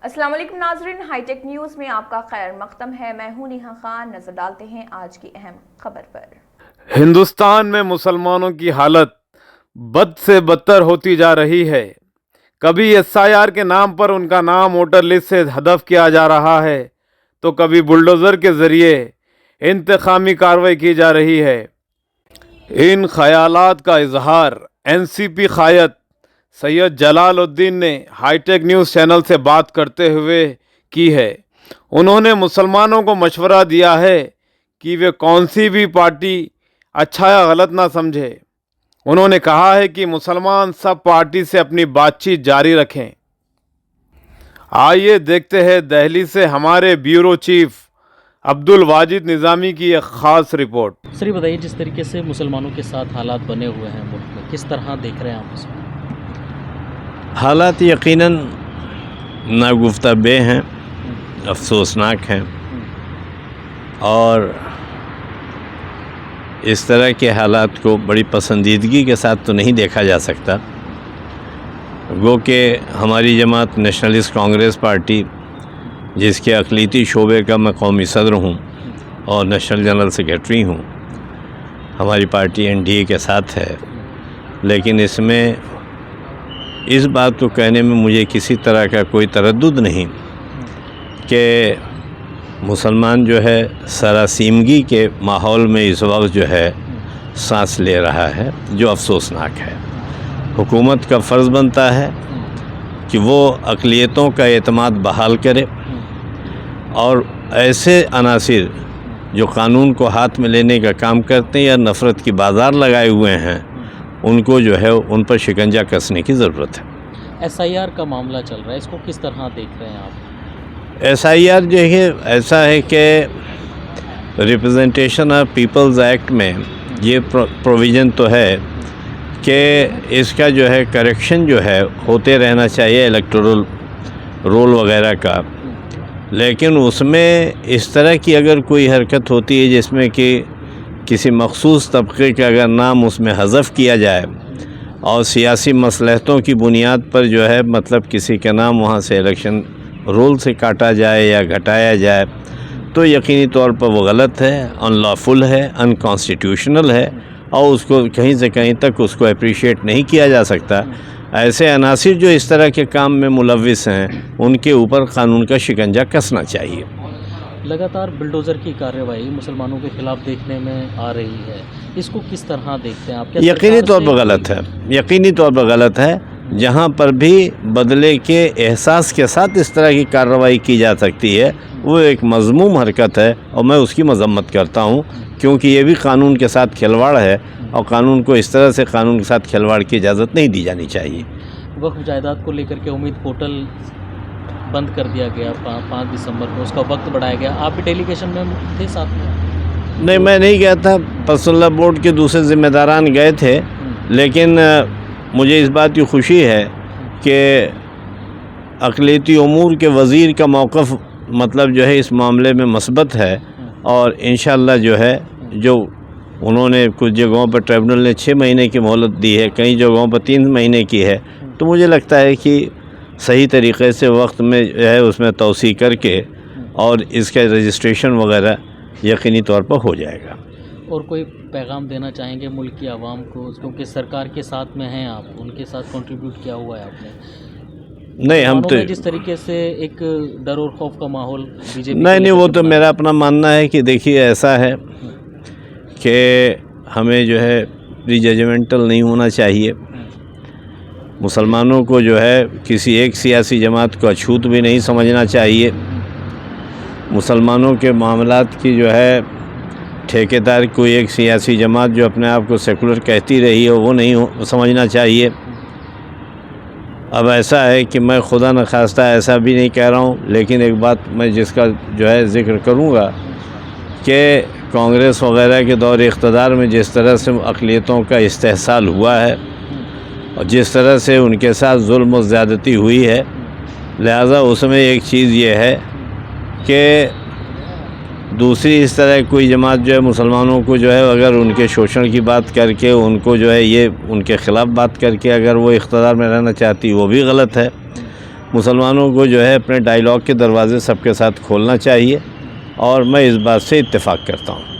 السلام علیکم ناظرین، ہائی ٹیک نیوز میں آپ کا خیر مقدم ہے۔ میں ہوں نیہا خان۔ نظر ڈالتے ہیں آج کی اہم خبر پر۔ ہندوستان میں مسلمانوں کی حالت بد سے بدتر ہوتی جا رہی ہے۔ کبھی SIR کے نام پر ان کا نام ووٹر لسٹ سے حذف کیا جا رہا ہے تو کبھی بلڈوزر کے ذریعے انتقامی کارروائی کی جا رہی ہے۔ ان خیالات کا اظہار NCP قائد سید جلال الدین نے ہائی ٹیک نیوز چینل سے بات کرتے ہوئے کی ہے۔ انہوں نے مسلمانوں کو مشورہ دیا ہے کہ وہ کون سی بھی پارٹی اچھا یا غلط نہ سمجھے۔ انہوں نے کہا ہے کہ مسلمان سب پارٹی سے اپنی بات چیت جاری رکھیں۔ آئیے دیکھتے ہیں دہلی سے ہمارے بیورو چیف عبدالواجد نظامی کی ایک خاص رپورٹ۔ سر یہ بتائیے، جس طریقے سے مسلمانوں کے ساتھ حالات بنے ہوئے ہیں ملک میں، کس طرح دیکھ رہے ہیں آپ اس کو؟ حالات یقیناً ناگفتہ بے ہیں، افسوسناک ہیں، اور اس طرح کے حالات کو بڑی پسندیدگی کے ساتھ تو نہیں دیکھا جا سکتا۔ گو کہ ہماری جماعت نیشنلسٹ کانگریس پارٹی، جس کے اقلیتی شعبے کا میں قومی صدر ہوں اور نیشنل جنرل سیکریٹری ہوں، ہماری پارٹی NDA کے ساتھ ہے، لیکن اس میں اس بات کو کہنے میں مجھے کسی طرح کا کوئی تردد نہیں کہ مسلمان جو ہے سراسیمگی کے ماحول میں اس وقت جو ہے سانس لے رہا ہے، جو افسوسناک ہے۔ حکومت کا فرض بنتا ہے کہ وہ اقلیتوں کا اعتماد بحال کرے اور ایسے عناصر جو قانون کو ہاتھ میں لینے کا کام کرتے ہیں یا نفرت کی بازار لگائے ہوئے ہیں، ان کو جو ہے ان پر شکنجہ کسنے کی ضرورت ہے۔ SIR کا معاملہ چل رہا ہے، اس کو کس طرح دیکھ رہے ہیں آپ؟ SIR جو ہے ایسا ہے کہ ریپرزنٹیشن آف پیپلز ایکٹ میں یہ پروویژن تو ہے کہ اس کا جو ہے کریکشن جو ہے ہوتے رہنا چاہیے الیکٹورل رول وغیرہ کا، لیکن اس میں اس طرح کی اگر کوئی حرکت ہوتی ہے جس میں کہ کسی مخصوص طبقے کا اگر نام اس میں حذف کیا جائے اور سیاسی مصلحتوں کی بنیاد پر جو ہے مطلب کسی کا نام وہاں سے الیکشن رول سے کاٹا جائے یا گھٹایا جائے، تو یقینی طور پر وہ غلط ہے، ان لافل ہے، ان کانسٹیٹیوشنل ہے، اور اس کو کہیں سے کہیں تک اس کو اپریشیٹ نہیں کیا جا سکتا۔ ایسے عناصر جو اس طرح کے کام میں ملوث ہیں، ان کے اوپر قانون کا شکنجہ کسنا چاہیے۔ لگاتار بلڈوزر کی کارروائی مسلمانوں کے خلاف دیکھنے میں آ رہی ہے، اس کو کس طرح دیکھتے ہیں آپ؟ یقینی طور پر غلط ہے، یقینی طور پر غلط ہے۔ جہاں پر بھی بدلے کے احساس کے ساتھ اس طرح کی کارروائی کی جا سکتی ہے، وہ ایک مذموم حرکت ہے اور میں اس کی مذمت کرتا ہوں، کیونکہ یہ بھی قانون کے ساتھ کھلواڑ ہے، اور قانون کو اس طرح سے قانون کے ساتھ کھلواڑ کی اجازت نہیں دی جانی چاہیے۔ وقف جائیداد کو لے کر کے امید پورٹل بند کر دیا گیا 5 دسمبر کو، اس کا وقت بڑھایا گیا، آپ بھی ڈیلیگیشن میں تھے ساتھ میں؟ نہیں، میں نہیں گیا تھا، پرسنل بورڈ کے دوسرے ذمہ داران گئے تھے، لیکن مجھے اس بات کی خوشی ہے کہ اقلیتی امور کے وزیر کا موقف مطلب جو ہے اس معاملے میں مثبت ہے، اور انشاءاللہ جو ہے جو انہوں نے کچھ جگہوں پر ٹریبونل نے 6 مہینے کی مہلت دی ہے، کئی جگہوں پر 3 مہینے کی ہے، تو مجھے لگتا ہے کہ صحیح طریقے سے وقت میں جو ہے اس میں توسیع کر کے اور اس کا رجسٹریشن وغیرہ یقینی طور پر ہو جائے گا۔ اور کوئی پیغام دینا چاہیں گے ملک کی عوام کو، کیونکہ سرکار کے ساتھ میں ہیں آپ، ان کے ساتھ کنٹریبیوٹ کیا ہوا ہے آپ نے؟ نہیں، ہم تو جس طریقے سے ایک ڈر اور خوف کا ماحول BJP نہیں، وہ تو میرا اپنا ماننا ہے کہ دیکھیے ایسا ہے کہ ہمیں جو ہے پری ججمنٹل نہیں ہونا چاہیے، مسلمانوں کو جو ہے کسی ایک سیاسی جماعت کو اچھوت بھی نہیں سمجھنا چاہیے، مسلمانوں کے معاملات کی جو ہے ٹھیکیدار کوئی ایک سیاسی جماعت جو اپنے آپ کو سیکولر کہتی رہی ہے وہ نہیں سمجھنا چاہیے۔ اب ایسا ہے کہ میں خدا نخواستہ ایسا بھی نہیں کہہ رہا ہوں، لیکن ایک بات میں جس کا جو ہے ذکر کروں گا کہ کانگریس وغیرہ کے دور اقتدار میں جس طرح سے اقلیتوں کا استحصال ہوا ہے اور جس طرح سے ان کے ساتھ ظلم و زیادتی ہوئی ہے، لہٰذا اس میں ایک چیز یہ ہے کہ دوسری اس طرح کوئی جماعت جو ہے مسلمانوں کو جو ہے اگر ان کے شوشن کی بات کر کے ان کو جو ہے یہ ان کے خلاف بات کر کے اگر وہ اقتدار میں رہنا چاہتی وہ بھی غلط ہے۔ مسلمانوں کو جو ہے اپنے ڈائیلاگ کے دروازے سب کے ساتھ کھولنا چاہیے، اور میں اس بات سے اتفاق کرتا ہوں۔